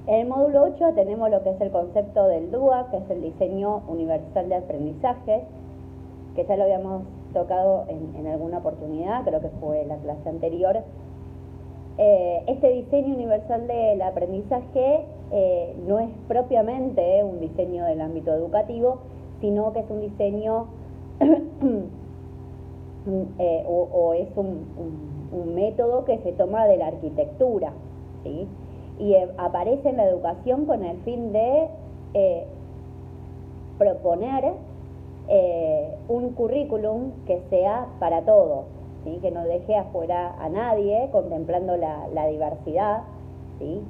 En el módulo 8 tenemos lo que es el concepto del DUA, que es el diseño universal de aprendizaje, que ya lo habíamos tocado en alguna oportunidad, creo que fue la clase anterior. Este diseño universal del aprendizaje no es propiamente un diseño del ámbito educativo, sino que es un diseño o es un método que se toma de la arquitectura, ¿sí? Y aparece en la educación con el fin de proponer un currículum que sea para todos, ¿sí? Que no deje afuera a nadie, contemplando la diversidad, ¿sí?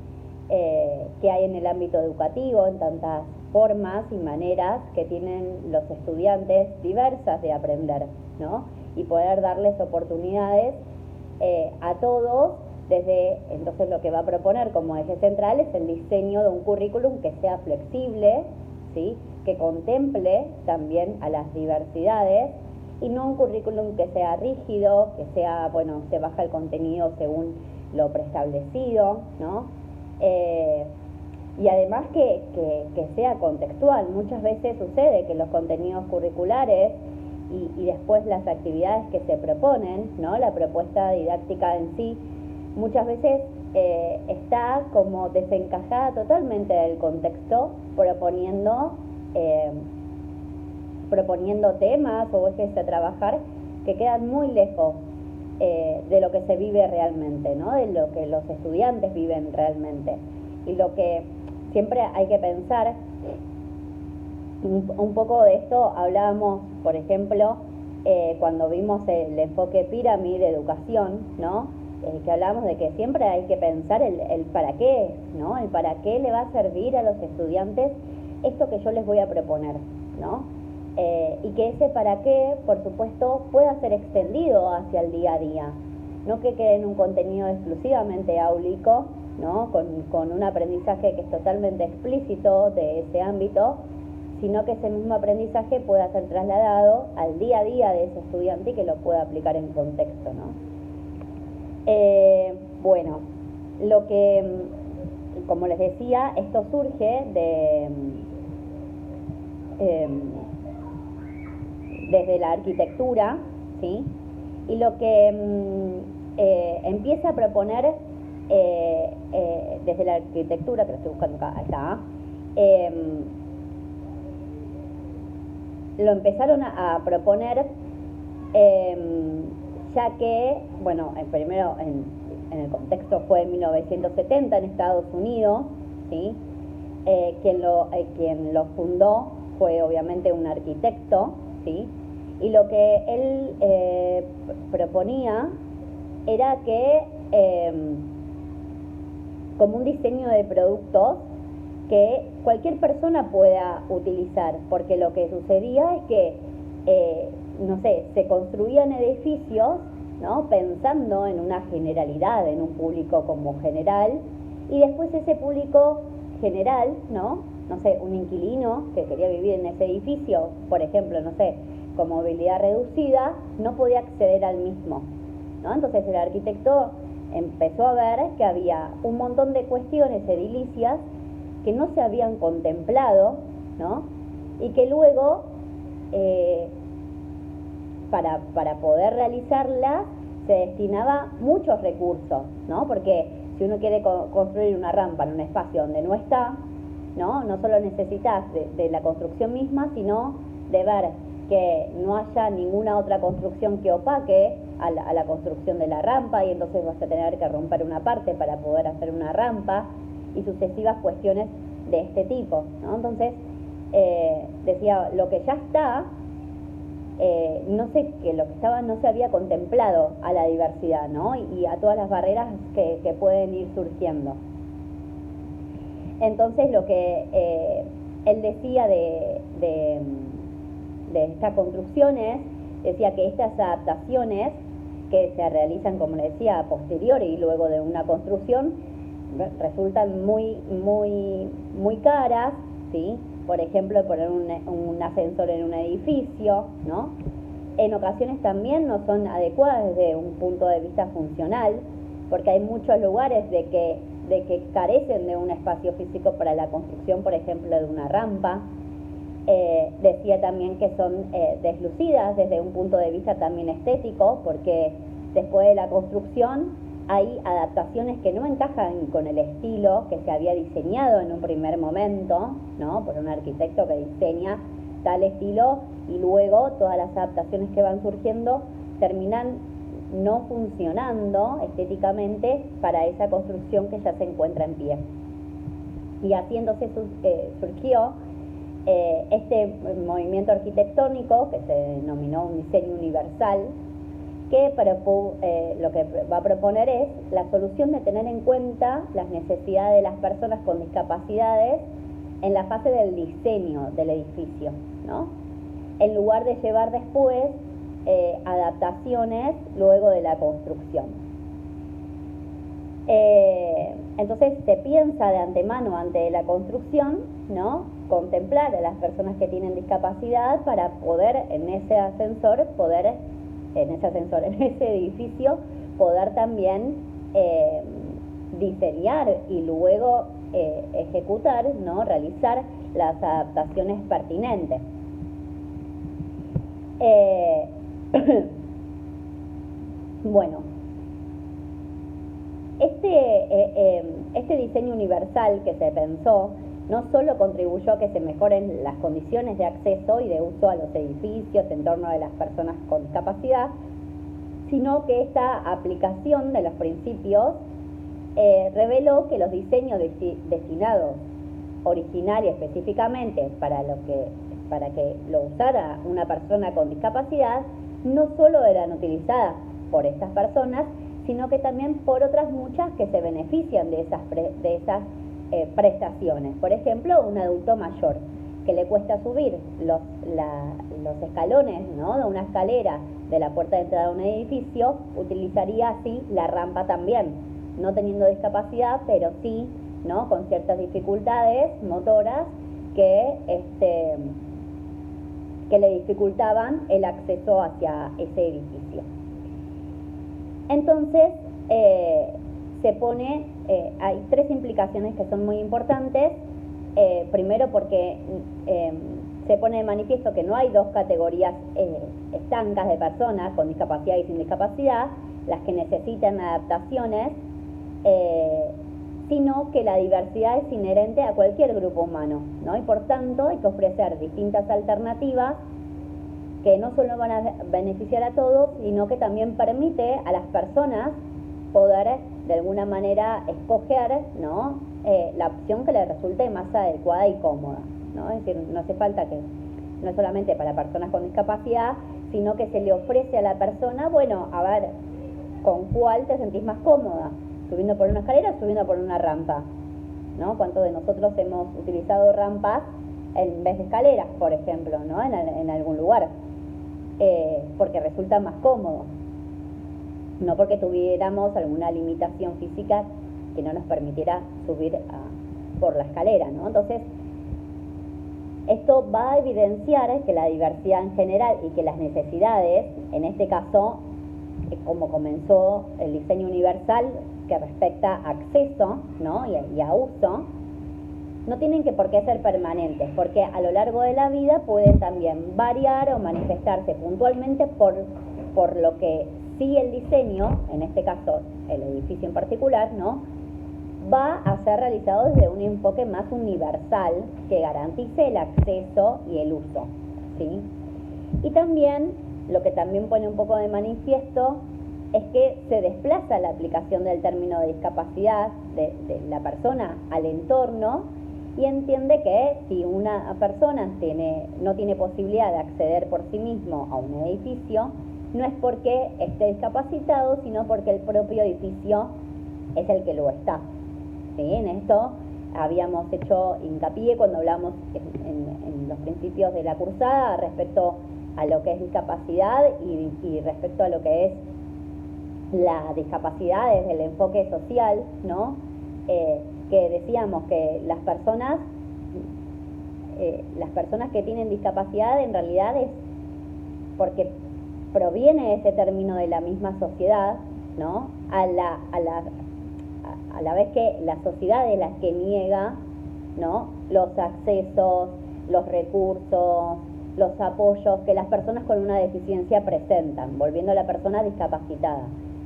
Que hay en el ámbito educativo, en tantas formas y maneras que tienen los estudiantes diversas de aprender, ¿no? Y poder darles oportunidades a todos. Entonces lo que va a proponer como eje central es el diseño de un currículum que sea flexible, ¿sí? Que contemple también a las diversidades, y no un currículum que sea rígido, que sea, bueno, se baja el contenido según lo preestablecido, ¿no? Y además que sea contextual. Muchas veces sucede que los contenidos curriculares y después las actividades que se proponen, ¿no? La propuesta didáctica en sí, muchas veces está como desencajada totalmente del contexto, proponiendo temas o ejes a trabajar que quedan muy lejos de lo que se vive realmente, ¿no? De lo que los estudiantes viven realmente. Y lo que siempre hay que pensar, un poco de esto hablábamos, por ejemplo, cuando vimos el enfoque pirámide de educación, ¿no? Que hablábamos de que siempre hay que pensar el para qué, ¿no? El para qué le va a servir a los estudiantes esto que yo les voy a proponer, ¿no? Y que ese para qué, por supuesto, pueda ser extendido hacia el día a día, no que quede en un contenido exclusivamente áulico, ¿no? Con un aprendizaje que es totalmente explícito de ese ámbito, sino que ese mismo aprendizaje pueda ser trasladado al día a día de ese estudiante y que lo pueda aplicar en contexto, ¿no? Bueno, lo que, como les decía, esto surge desde la arquitectura, ¿sí? Y lo que empieza a proponer desde la arquitectura, que lo estoy buscando acá, está, lo empezaron a proponer ya que, bueno, primero en el contexto fue en 1970 en Estados Unidos, ¿sí? Quien lo fundó fue obviamente un arquitecto, ¿sí? Y lo que él proponía era que como un diseño de productos que cualquier persona pueda utilizar, porque lo que sucedía es que no sé, se construían edificios, ¿no? Pensando en una generalidad, en un público como general, y después ese público general, ¿no? No sé, un inquilino que quería vivir en ese edificio, por ejemplo, no sé, con movilidad reducida, no podía acceder al mismo, ¿no? Entonces el arquitecto empezó a ver que había un montón de cuestiones edilicias que no se habían contemplado, ¿no? Y que luego para poder realizarla se destinaba muchos recursos, ¿no? Porque si uno quiere construir una rampa en un espacio donde no está, ¿no? No solo necesitas de la construcción misma, sino de ver que no haya ninguna otra construcción que opaque a la construcción de la rampa, y entonces vas a tener que romper una parte para poder hacer una rampa, y sucesivas cuestiones de este tipo, ¿no? Entonces, decía, lo que ya está, no sé, que lo que estaba no se había contemplado a la diversidad, ¿no? Y a todas las barreras que pueden ir surgiendo. Entonces lo que él decía de estas construcciones, decía que estas adaptaciones que se realizan, como le decía, a posteriori y luego de una construcción, resultan muy caras, ¿sí? Por ejemplo, poner un ascensor en un edificio, ¿no? En ocasiones también no son adecuadas desde un punto de vista funcional, porque hay muchos lugares de de que carecen de un espacio físico para la construcción, por ejemplo, de una rampa. Decía también que son deslucidas desde un punto de vista también estético, porque después de la construcción hay adaptaciones que no encajan con el estilo que se había diseñado en un primer momento, ¿no? Por un arquitecto que diseña tal estilo, y luego todas las adaptaciones que van surgiendo terminan no funcionando estéticamente para esa construcción que ya se encuentra en pie. Y así entonces surgió este movimiento arquitectónico que se denominó un diseño universal, que lo que va a proponer es la solución de tener en cuenta las necesidades de las personas con discapacidades en la fase del diseño del edificio, ¿no? En lugar de llevar después adaptaciones luego de la construcción. Entonces se piensa de antemano ante la construcción, ¿no? Contemplar a las personas que tienen discapacidad para poder en ese edificio, poder también diseñar y luego ejecutar, ¿no? Realizar las adaptaciones pertinentes. Bueno, este diseño universal que se pensó no solo contribuyó a que se mejoren las condiciones de acceso y de uso a los edificios en torno de las personas con discapacidad, sino que esta aplicación de los principios reveló que los diseños destinados original y específicamente para que lo usara una persona con discapacidad no solo eran utilizadas por estas personas, sino que también por otras muchas que se benefician de esas prestaciones. Por ejemplo, un adulto mayor que le cuesta subir los escalones, ¿no? De una escalera de la puerta de entrada de un edificio, utilizaría así la rampa también, no teniendo discapacidad, pero sí, ¿no? Con ciertas dificultades motoras que le dificultaban el acceso hacia ese edificio. Entonces, hay tres implicaciones que son muy importantes. Primero, porque se pone de manifiesto que no hay dos categorías estancas de personas con discapacidad y sin discapacidad, las que necesitan adaptaciones, sino que la diversidad es inherente a cualquier grupo humano, ¿no? Y por tanto hay que ofrecer distintas alternativas que no solo van a beneficiar a todos, sino que también permite a las personas poder de alguna manera escoger, ¿no? La opción que les resulte más adecuada y cómoda, ¿no? Es decir, no hace falta que, no es solamente para personas con discapacidad, sino que se le ofrece a la persona, bueno, a ver, ¿con cuál te sentís más cómoda? ¿Subiendo por una escalera o subiendo por una rampa? ¿No? ¿Cuántos de nosotros hemos utilizado rampas en vez de escaleras, por ejemplo, ¿no? En algún lugar? Porque resulta más cómodo, no porque tuviéramos alguna limitación física que no nos permitiera subir por la escalera, ¿no? Entonces, esto va a evidenciar que la diversidad en general y que las necesidades, en este caso, como comenzó el diseño universal que respecta a acceso, ¿no? y a uso, no tienen que por qué ser permanentes, porque a lo largo de la vida pueden también variar o manifestarse puntualmente por lo que sí el diseño, en este caso el edificio en particular, ¿no? Va a ser realizado desde un enfoque más universal que garantice el acceso y el uso, ¿sí? Y también, lo que también pone un poco de manifiesto es que se desplaza la aplicación del término de discapacidad de la persona al entorno, y entiende que si una persona no tiene posibilidad de acceder por sí mismo a un edificio, no es porque esté discapacitado, sino porque el propio edificio es el que lo está, ¿sí? En esto habíamos hecho hincapié cuando hablamos en los principios de la cursada respecto a lo que es discapacidad y respecto a lo que es la discapacidad desde el enfoque social, ¿no? Que decíamos que las personas que tienen discapacidad en realidad es porque proviene ese término de la misma sociedad, ¿no? a la vez que la sociedad es la que niega, ¿no?, los accesos, los recursos, los apoyos que las personas con una deficiencia presentan, volviendo a la persona discapacitada.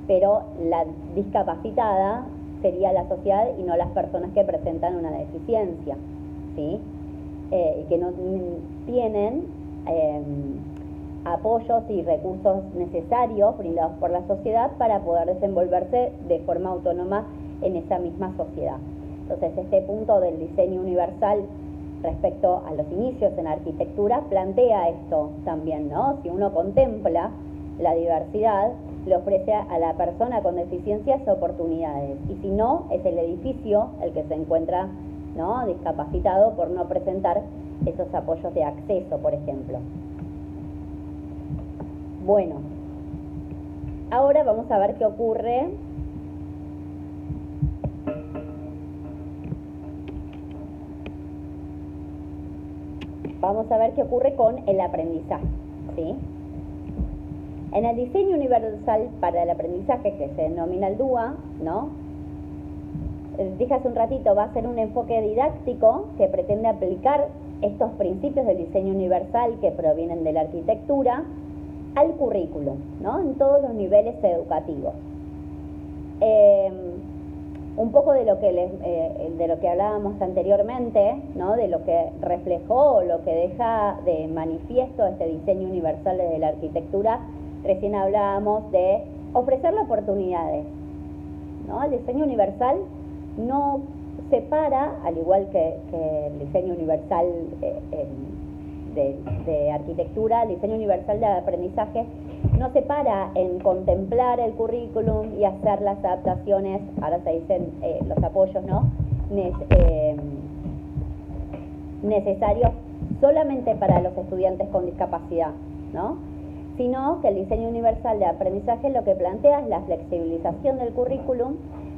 Pero la discapacitada sería la sociedad y no las personas que presentan una deficiencia, ¿sí? Que no tienen apoyos y recursos necesarios brindados por la sociedad para poder desenvolverse de forma autónoma en esa misma sociedad. Entonces, este punto del diseño universal respecto a los inicios en la arquitectura plantea esto también, ¿no? Si uno contempla la diversidad, le ofrece a la persona con deficiencias oportunidades, y si no, es el edificio el que se encuentra, ¿no?, discapacitado por no presentar esos apoyos de acceso, por ejemplo. Bueno, ahora vamos a ver qué ocurre con el aprendizaje, ¿sí? En el diseño universal para el aprendizaje, que se denomina el DUA, ¿no?, dije hace un ratito, va a ser un enfoque didáctico que pretende aplicar estos principios del diseño universal que provienen de la arquitectura al currículum, ¿no?, en todos los niveles educativos. Un poco de lo que hablábamos anteriormente, ¿no?, de lo que reflejó, lo que deja de manifiesto este diseño universal desde la arquitectura. Recién hablábamos de ofrecerle oportunidades, ¿no? El diseño universal no separa, al igual que el diseño universal de arquitectura, el diseño universal de aprendizaje no separa en contemplar el currículum y hacer las adaptaciones, ahora se dicen los apoyos, ¿no?, necesarios solamente para los estudiantes con discapacidad, ¿no?, sino que el diseño universal de aprendizaje lo que plantea es la flexibilización del currículum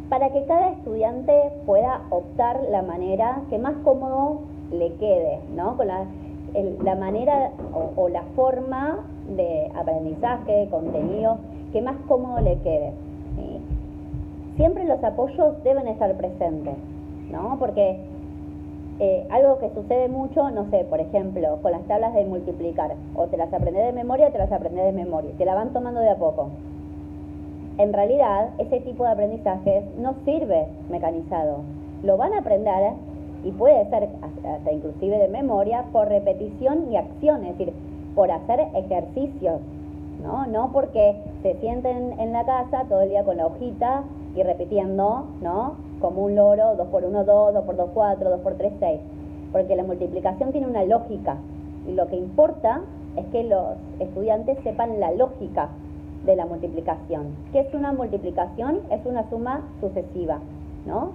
para que cada estudiante pueda optar la manera que más cómodo le quede, ¿no?, con la manera o la forma de aprendizaje, contenido, que más cómodo le quede, ¿sí? Siempre los apoyos deben estar presentes, ¿no?, porque algo que sucede mucho, no sé, por ejemplo, con las tablas de multiplicar, o te las aprendes de memoria o te las aprendes de memoria, te la van tomando de a poco. En realidad, ese tipo de aprendizaje no sirve mecanizado. Lo van a aprender, y puede ser hasta inclusive de memoria, por repetición y acción, es decir, por hacer ejercicios, ¿no? No porque se sienten en la casa todo el día con la hojita y repitiendo, ¿no?, como un loro, 2 por 1, 2, 2 por 2, 4, 2 por 3, 6. Porque la multiplicación tiene una lógica, y lo que importa es que los estudiantes sepan la lógica de la multiplicación. ¿Qué es una multiplicación? Es una suma sucesiva, ¿no?,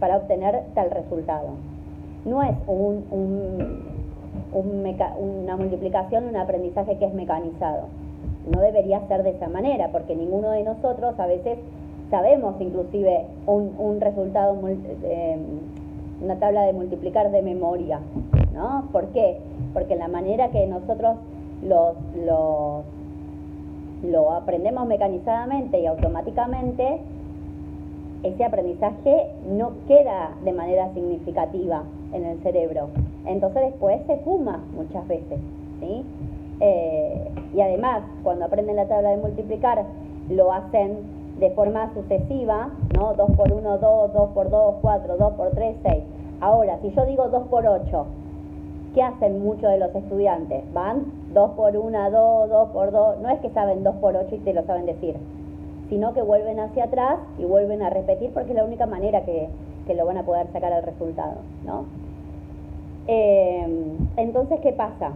para obtener tal resultado. No es una multiplicación, un aprendizaje que es mecanizado. No debería ser de esa manera, porque ninguno de nosotros a veces sabemos inclusive un resultado, una tabla de multiplicar de memoria, ¿no? ¿Por qué? Porque la manera que nosotros lo aprendemos mecanizadamente y automáticamente, ese aprendizaje no queda de manera significativa en el cerebro. Entonces después se fuma muchas veces, ¿sí? Y además, cuando aprenden la tabla de multiplicar, lo hacen de forma sucesiva, ¿no? 2 por 1, 2, 2 por 2, 4, 2 por 3, 6. Ahora, si yo digo 2 por 8, ¿qué hacen muchos de los estudiantes? Van 2 por 1, 2, 2 por 2. No es que saben 2 por 8 y te lo saben decir, sino que vuelven hacia atrás y vuelven a repetir, porque es la única manera que lo van a poder sacar al resultado, ¿no? Entonces, ¿qué pasa?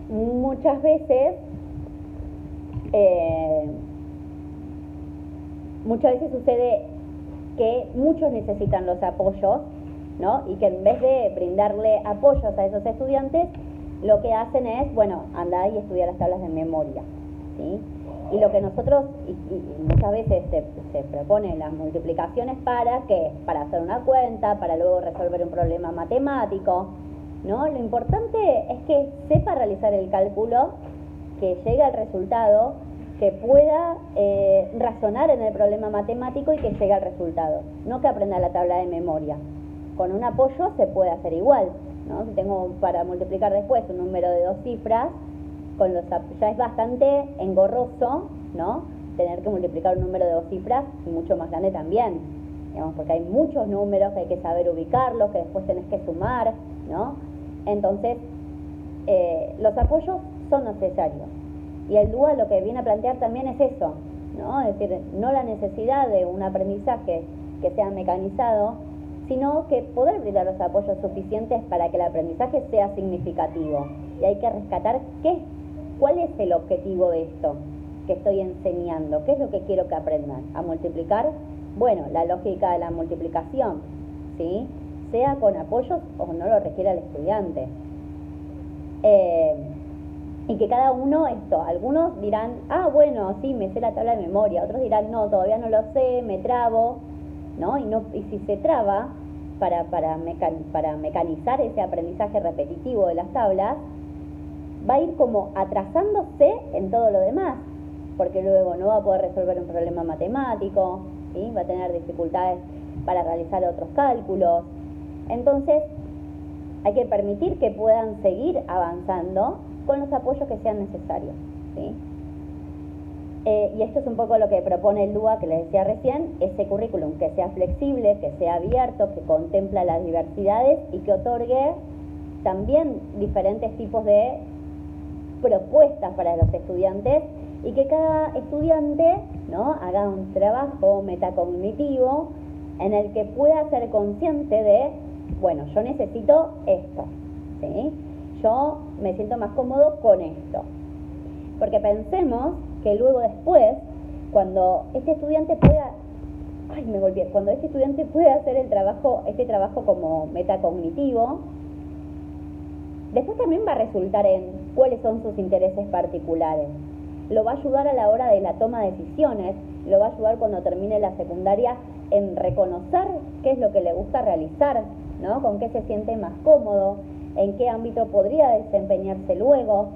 Muchas veces sucede que muchos necesitan los apoyos, ¿no?, y que en vez de brindarle apoyos a esos estudiantes, lo que hacen es, bueno, andar y estudiar las tablas de memoria, ¿sí? Y lo que nosotros, y muchas veces se proponen las multiplicaciones para hacer una cuenta, para luego resolver un problema matemático, ¿no? Lo importante es que sepa realizar el cálculo, que llegue al resultado que pueda razonar en el problema matemático y que llegue al resultado, no que aprenda la tabla de memoria. Con un apoyo se puede hacer igual, ¿no? Si tengo para multiplicar después un número de 2 cifras, ya es bastante engorroso, ¿no? Tener que multiplicar un número de 2 cifras y mucho más grande también, digamos, porque hay muchos números que hay que saber ubicarlos, que después tenés que sumar, ¿no? Entonces, los apoyos son necesarios. Y el DUA lo que viene a plantear también es eso, ¿no? Es decir, no la necesidad de un aprendizaje que sea mecanizado, sino que poder brindar los apoyos suficientes para que el aprendizaje sea significativo. Y hay que rescatar cuál es el objetivo de esto que estoy enseñando, qué es lo que quiero que aprendan. ¿A multiplicar? Bueno, la lógica de la multiplicación, ¿sí? Sea con apoyos o no lo requiera el estudiante. Y que cada uno algunos dirán, bueno, sí, me sé la tabla de memoria, otros dirán, no, todavía no lo sé, me trabo, ¿no? Y si se traba para mecanizar ese aprendizaje repetitivo de las tablas, va a ir como atrasándose en todo lo demás, porque luego no va a poder resolver un problema matemático, ¿sí? Va a tener dificultades para realizar otros cálculos. Entonces, hay que permitir que puedan seguir avanzando con los apoyos que sean necesarios, ¿sí? Y esto es un poco lo que propone el DUA, que les decía recién, ese currículum que sea flexible, que sea abierto, que contempla las diversidades y que otorgue también diferentes tipos de propuestas para los estudiantes y que cada estudiante, ¿no?, haga un trabajo metacognitivo en el que pueda ser consciente de, bueno, yo necesito esto, ¿sí? Yo me siento más cómodo con esto. Porque pensemos que luego después, cuando este estudiante pueda, cuando este estudiante pueda hacer este trabajo como metacognitivo, después también va a resultar en cuáles son sus intereses particulares. Lo va a ayudar a la hora de la toma de decisiones, lo va a ayudar cuando termine la secundaria en reconocer qué es lo que le gusta realizar, ¿no? Con qué se siente más cómodo, en qué ámbito podría desempeñarse luego.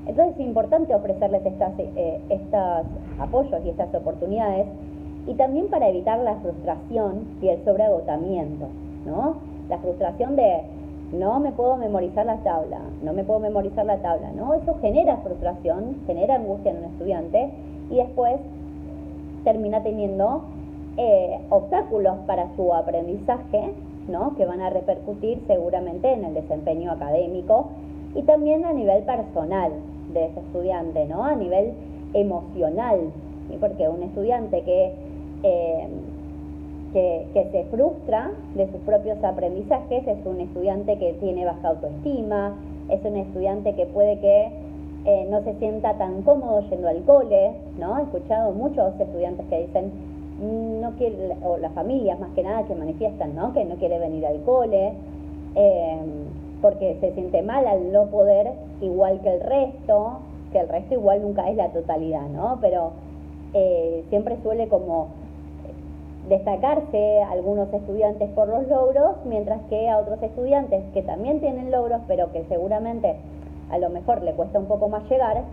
Entonces es importante ofrecerles estos apoyos y estas oportunidades, y también para evitar la frustración y el sobreagotamiento, ¿no? La frustración de no me puedo memorizar la tabla, ¿no? Eso genera frustración, genera angustia en un estudiante y después termina teniendo obstáculos para su aprendizaje, ¿no?, que van a repercutir seguramente en el desempeño académico y también a nivel personal de ese estudiante, ¿no?, a nivel emocional, ¿sí? Porque un estudiante que se frustra de sus propios aprendizajes es un estudiante que tiene baja autoestima, es un estudiante que puede que no se sienta tan cómodo yendo al cole, ¿no? He escuchado muchos estudiantes que dicen, no quiere, o las familias más que nada que manifiestan, ¿no?, que no quiere venir al cole, porque se siente mal al no poder igual que el resto igual nunca es la totalidad, ¿no? Pero siempre suele como destacarse algunos estudiantes por los logros, mientras que a otros estudiantes que también tienen logros, pero que seguramente a lo mejor le cuesta un poco más llegar,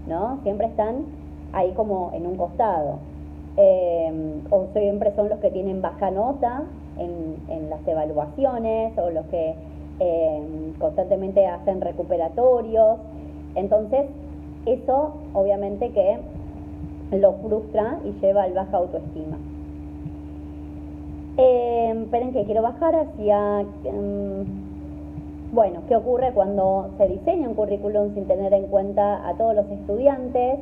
¿no?, siempre están ahí como en un costado. O siempre son los que tienen baja nota en las evaluaciones, o los que constantemente hacen recuperatorios. Entonces eso obviamente que lo frustra y lleva al baja autoestima. Esperen que quiero bajar hacia bueno, ¿qué ocurre cuando se diseña un currículum sin tener en cuenta a todos los estudiantes?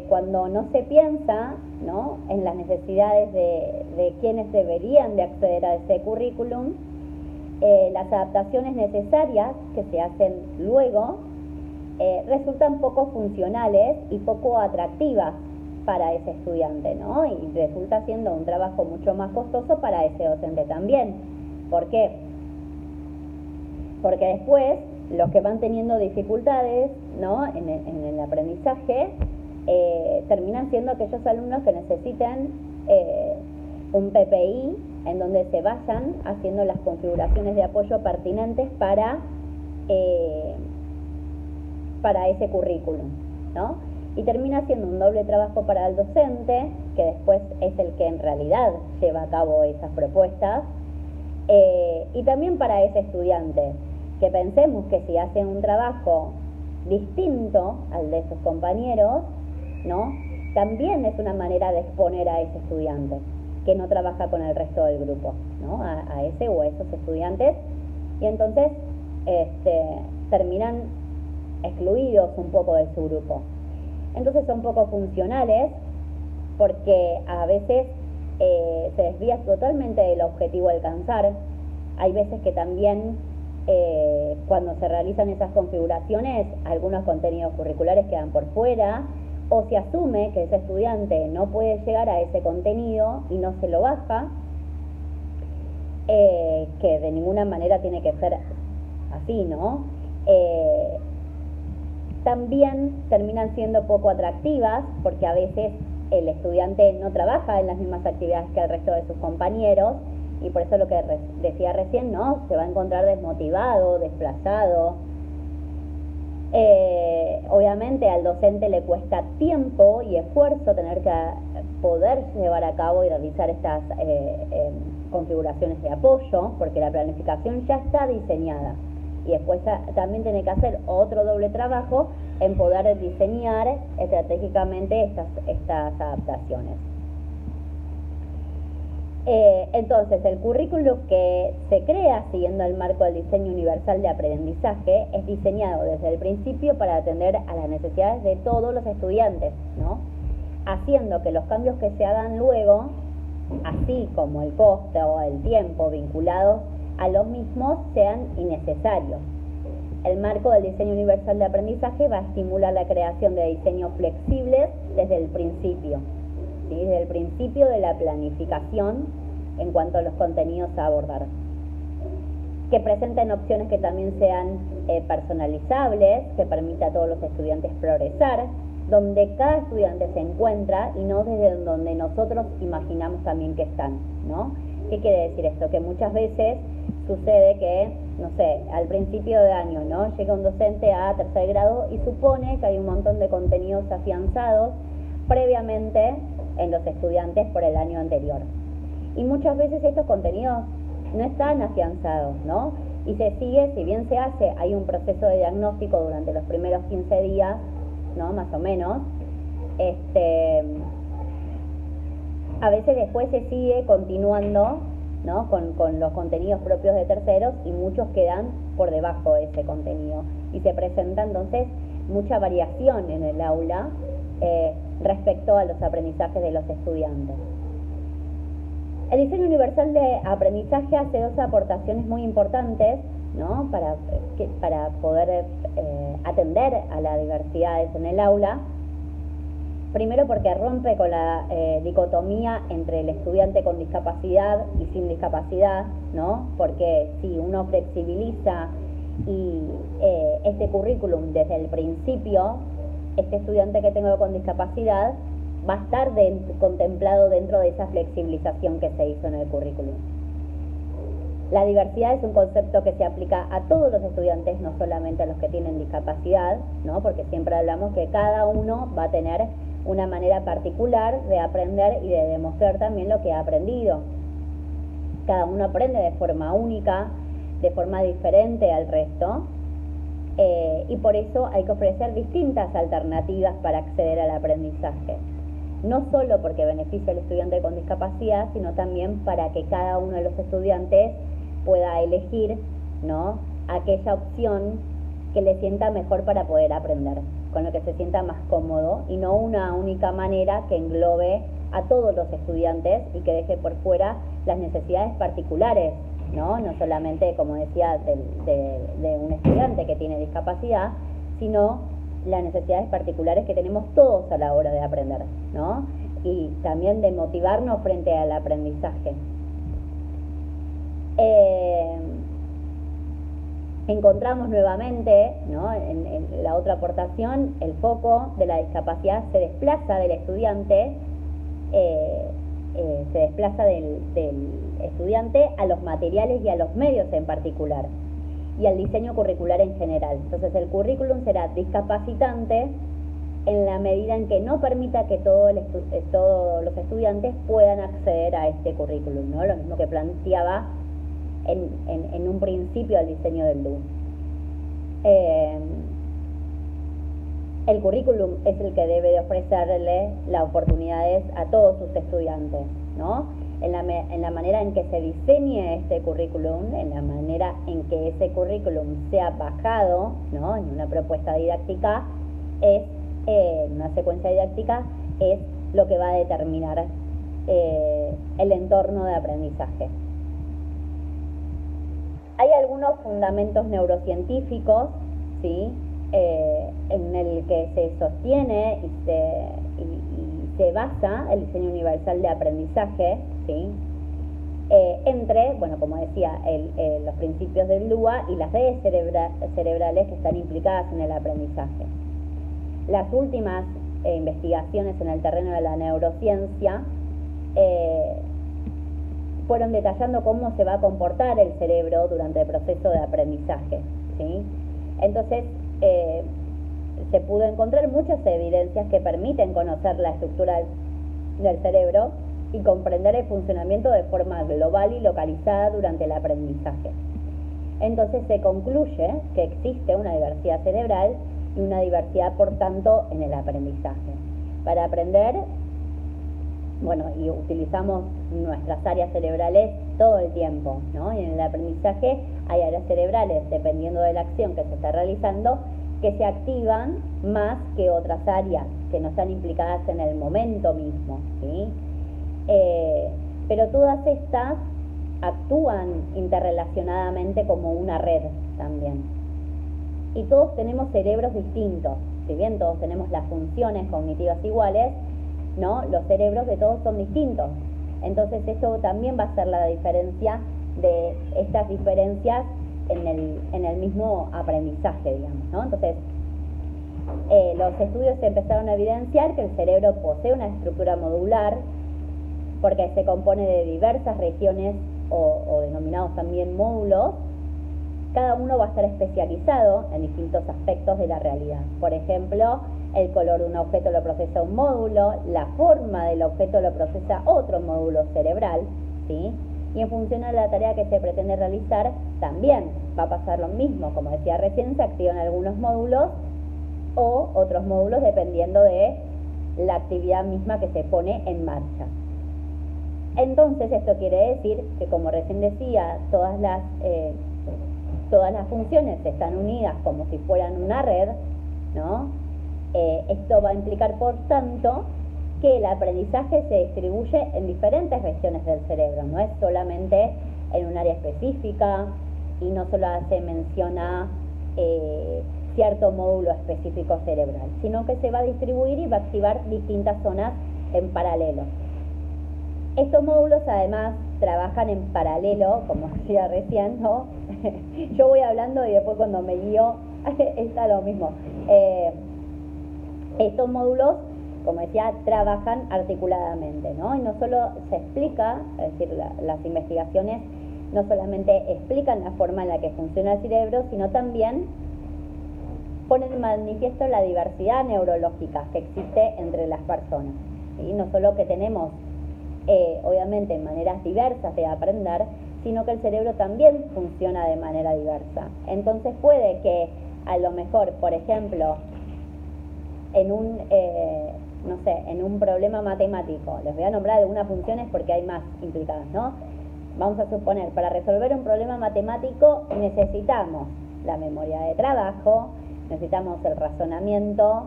Cuando no se piensa, ¿no?, en las necesidades de quienes deberían de acceder a ese currículum, las adaptaciones necesarias que se hacen luego resultan poco funcionales y poco atractivas para ese estudiante, ¿no? Y resulta siendo un trabajo mucho más costoso para ese docente también. ¿Por qué? Porque después los que van teniendo dificultades, ¿no?, en el aprendizaje, terminan siendo aquellos alumnos que necesiten un PPI en donde se vayan haciendo las configuraciones de apoyo pertinentes para ese currículum, ¿no? y termina siendo un doble trabajo para el docente, que después es el que en realidad lleva a cabo esas propuestas, y también para ese estudiante, que pensemos que si hace un trabajo distinto al de sus compañeros, ¿no?, también es una manera de exponer a ese estudiante que no trabaja con el resto del grupo, ¿no?, a ese o a esos estudiantes, y entonces terminan excluidos un poco de su grupo. Entonces son poco funcionales porque a veces se desvía totalmente del objetivo a alcanzar. Hay veces que también cuando se realizan esas configuraciones, algunos contenidos curriculares quedan por fuera, o se asume que ese estudiante no puede llegar a ese contenido y no se lo baja, que de ninguna manera tiene que ser así, ¿no? También terminan siendo poco atractivas porque a veces el estudiante no trabaja en las mismas actividades que el resto de sus compañeros, y por eso lo que decía recién, ¿no?, se va a encontrar desmotivado, desplazado. Obviamente al docente le cuesta tiempo y esfuerzo tener que poder llevar a cabo y realizar estas configuraciones de apoyo, porque la planificación ya está diseñada, y después también tiene que hacer otro doble trabajo en poder diseñar estratégicamente estas adaptaciones. Entonces, el currículo que se crea siguiendo el marco del diseño universal de aprendizaje es diseñado desde el principio para atender a las necesidades de todos los estudiantes, ¿no?, haciendo que los cambios que se hagan luego, así como el coste o el tiempo vinculados a los mismos, sean innecesarios. El marco del diseño universal de aprendizaje va a estimular la creación de diseños flexibles desde el principio, ¿sí?, desde el principio de la planificación en cuanto a los contenidos a abordar, que presenten opciones que también sean personalizables, que permita a todos los estudiantes progresar, donde cada estudiante se encuentra y no desde donde nosotros imaginamos también que están, ¿no? ¿Qué quiere decir esto? Que muchas veces sucede que, no sé, al principio de año, ¿no?, llega un docente a tercer grado y supone que hay un montón de contenidos afianzados previamente en los estudiantes por el año anterior. Y muchas veces estos contenidos no están afianzados, ¿no? Y se sigue, si bien se hace, hay un proceso de diagnóstico durante los primeros 15 días, ¿no?, más o menos, a veces después se sigue continuando, ¿no?, con los contenidos propios de terceros, y muchos quedan por debajo de ese contenido. Y se presenta entonces mucha variación en el aula respecto a los aprendizajes de los estudiantes. El diseño universal de aprendizaje hace dos aportaciones muy importantes, ¿no?, para poder atender a las diversidades en el aula. Primero, porque rompe con la dicotomía entre el estudiante con discapacidad y sin discapacidad, ¿no?, porque si uno flexibiliza este currículum desde el principio, este estudiante que tengo con discapacidad va a estar contemplado dentro de esa flexibilización que se hizo en el currículum. La diversidad es un concepto que se aplica a todos los estudiantes, no solamente a los que tienen discapacidad, ¿no?, porque siempre hablamos que cada uno va a tener una manera particular de aprender y de demostrar también lo que ha aprendido. Cada uno aprende de forma única, de forma diferente al resto, y por eso hay que ofrecer distintas alternativas para acceder al aprendizaje. No solo porque beneficia al estudiante con discapacidad, sino también para que cada uno de los estudiantes pueda elegir, ¿no?, aquella opción que le sienta mejor para poder aprender, con lo que se sienta más cómodo, y no una única manera que englobe a todos los estudiantes y que deje por fuera las necesidades particulares, ¿no?, no solamente, como decía, de un estudiante que tiene discapacidad, sino las necesidades particulares que tenemos todos a la hora de aprender, ¿no?, y también de motivarnos frente al aprendizaje. Encontramos nuevamente, ¿no?, en la otra aportación, el foco de la discapacidad se desplaza del estudiante, a los materiales y a los medios en particular, y al diseño curricular en general. Entonces el currículum será discapacitante en la medida en que no permita que todos los estudiantes puedan acceder a este currículum, ¿no? Lo mismo que planteaba en un principio el diseño del LU. El currículum es el que debe de ofrecerle las oportunidades a todos sus estudiantes, ¿no? En la manera en que se diseñe este currículum, en la manera en que ese currículum sea bajado, ¿no? En una propuesta didáctica, una secuencia didáctica, es lo que va a determinar el entorno de aprendizaje. Hay algunos fundamentos neurocientíficos, ¿sí? En el que se sostiene y se basa el diseño universal de aprendizaje, ¿sí? Entre, bueno, como decía, los principios del LUA y las redes cerebrales que están implicadas en el aprendizaje. Las últimas investigaciones en el terreno de la neurociencia fueron detallando cómo se va a comportar el cerebro durante el proceso de aprendizaje, ¿sí? Entonces, se pudo encontrar muchas evidencias que permiten conocer la estructura del cerebro y comprender el funcionamiento de forma global y localizada durante el aprendizaje. Entonces se concluye que existe una diversidad cerebral y una diversidad, por tanto, en el aprendizaje. Para aprender, bueno, y utilizamos nuestras áreas cerebrales todo el tiempo, ¿no? Y en el aprendizaje hay áreas cerebrales, dependiendo de la acción que se está realizando, que se activan más que otras áreas que no están implicadas en el momento mismo, ¿sí? Pero todas estas actúan interrelacionadamente como una red también. Y todos tenemos cerebros distintos. Si bien todos tenemos las funciones cognitivas iguales, ¿no? Los cerebros de todos son distintos. Entonces eso también va a ser la diferencia de estas diferencias en el mismo aprendizaje, digamos, ¿no? Entonces, los estudios empezaron a evidenciar que el cerebro posee una estructura modular porque se compone de diversas regiones o denominados también módulos. Cada uno va a estar especializado en distintos aspectos de la realidad. Por ejemplo, el color de un objeto lo procesa un módulo, la forma del objeto lo procesa otro módulo cerebral, ¿sí? Y en función de la tarea que se pretende realizar, también va a pasar lo mismo. Como decía recién, se activan algunos módulos o otros módulos dependiendo de la actividad misma que se pone en marcha. Entonces, esto quiere decir que, como recién decía, todas las funciones están unidas como si fueran una red, ¿no? Esto va a implicar, por tanto, que el aprendizaje se distribuye en diferentes regiones del cerebro, no es solamente en un área específica y no solo se menciona cierto módulo específico cerebral, sino que se va a distribuir y va a activar distintas zonas en paralelo. Estos módulos además trabajan en paralelo, como decía recién, ¿no? Yo voy hablando y después cuando me guío está lo mismo. Estos módulos, como decía, trabajan articuladamente, ¿no? Y no solo se explica, es decir, las investigaciones no solamente explican la forma en la que funciona el cerebro, sino también ponen de manifiesto la diversidad neurológica que existe entre las personas, ¿sí? No solo que tenemos obviamente maneras diversas de aprender, sino que el cerebro también funciona de manera diversa. Entonces puede que a lo mejor, por ejemplo, en un problema matemático, les voy a nombrar algunas funciones porque hay más implicadas, ¿no? Vamos a suponer, para resolver un problema matemático necesitamos la memoria de trabajo, necesitamos el razonamiento,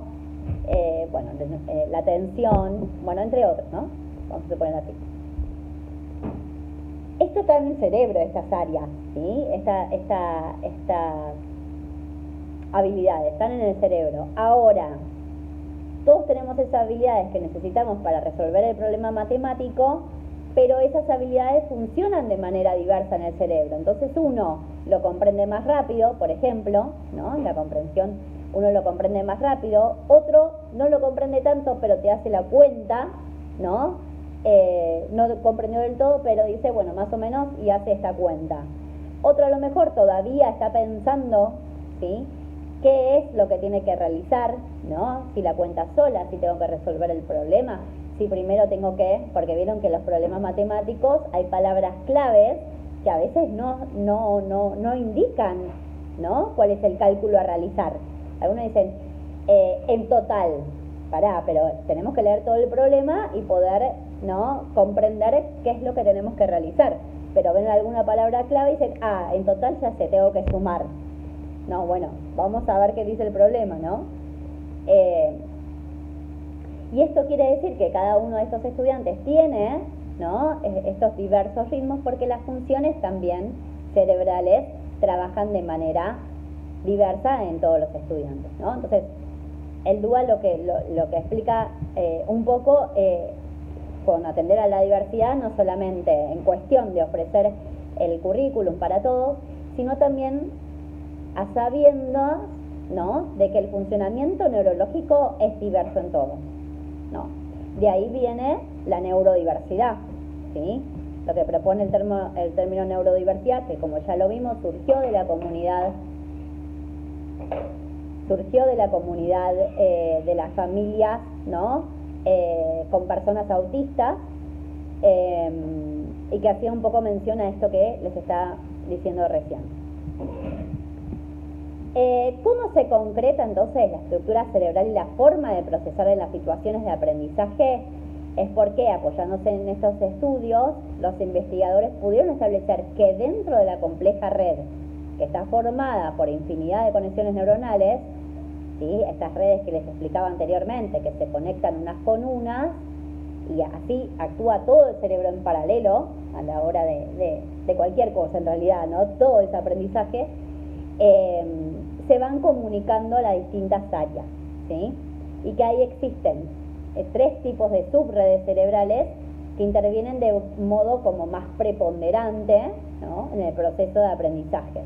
la atención, bueno, entre otros, ¿no? Vamos a suponer así. Esto está en el cerebro, estas áreas, ¿sí? Estas habilidades están en el cerebro. Ahora, todos tenemos esas habilidades que necesitamos para resolver el problema matemático, pero esas habilidades funcionan de manera diversa en el cerebro. Entonces uno lo comprende más rápido, por ejemplo, ¿no? En la comprensión uno lo comprende más rápido, otro no lo comprende tanto, pero te hace la cuenta, ¿no? No comprendió del todo, pero dice, bueno, más o menos, y hace esta cuenta. Otro a lo mejor todavía está pensando, ¿sí? qué es lo que tiene que realizar, ¿no? Si la cuenta sola, si tengo que resolver el problema, si primero tengo que, porque vieron que los problemas matemáticos hay palabras claves que a veces no indican, ¿no? ¿Cuál es el cálculo a realizar? Algunos dicen, en total, pero tenemos que leer todo el problema y poder, ¿no?, comprender qué es lo que tenemos que realizar. Pero ven alguna palabra clave y dicen, en total ya sé, tengo que sumar. No, bueno, vamos a ver qué dice el problema, ¿no? Y esto quiere decir que cada uno de estos estudiantes tiene, ¿no?, estos diversos ritmos, porque las funciones también cerebrales trabajan de manera diversa en todos los estudiantes, ¿no? Entonces, el DUA lo que explica un poco con atender a la diversidad, no solamente en cuestión de ofrecer el currículum para todos, sino también a sabiendas, ¿no?, de que el funcionamiento neurológico es diverso en todos, ¿no? De ahí viene la neurodiversidad, ¿sí? Lo que propone el término neurodiversidad, que como ya lo vimos, surgió de la comunidad de las familias, ¿no?, con personas autistas, y que hacía un poco mención a esto que les estaba diciendo recién. ¿Cómo se concreta entonces la estructura cerebral y la forma de procesar en las situaciones de aprendizaje? Es porque, apoyándose en estos estudios, los investigadores pudieron establecer que dentro de la compleja red, que está formada por infinidad de conexiones neuronales, ¿sí?, estas redes que les explicaba anteriormente, que se conectan unas con unas, y así actúa todo el cerebro en paralelo a la hora de cualquier cosa en realidad, ¿no? Todo ese aprendizaje, se van comunicando a las distintas áreas, ¿sí? Y que ahí existen 3 tipos de subredes cerebrales que intervienen de modo como más preponderante, ¿no?, en el proceso de aprendizaje.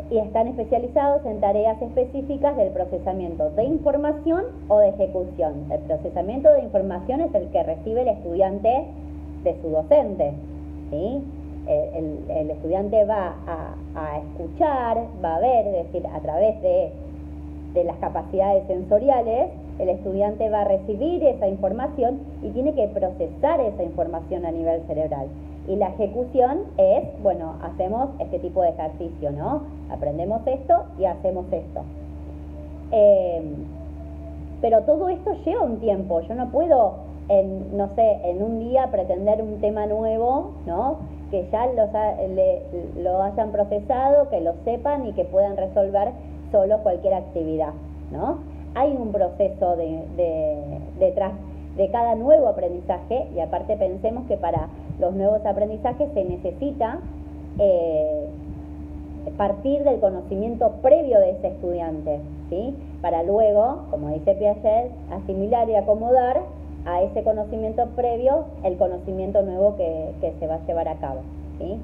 Y están especializados en tareas específicas del procesamiento de información o de ejecución. El procesamiento de información es el que recibe el estudiante de su docente, ¿sí? El estudiante va a escuchar, va a ver, es decir, a través de las capacidades sensoriales, el estudiante va a recibir esa información y tiene que procesar esa información a nivel cerebral. Y la ejecución es, bueno, hacemos este tipo de ejercicio, ¿no? Aprendemos esto y hacemos esto. Pero todo esto lleva un tiempo. Yo no puedo, en un día pretender un tema nuevo, ¿no?, que ya lo hayan procesado, que lo sepan y que puedan resolver solo cualquier actividad, ¿no? Hay un proceso detrás de cada nuevo aprendizaje, y aparte pensemos que para los nuevos aprendizajes se necesita partir del conocimiento previo de ese estudiante, ¿sí?, para luego, como dice Piaget, asimilar y acomodar a ese conocimiento previo el conocimiento nuevo que se va a llevar a cabo, ¿sí?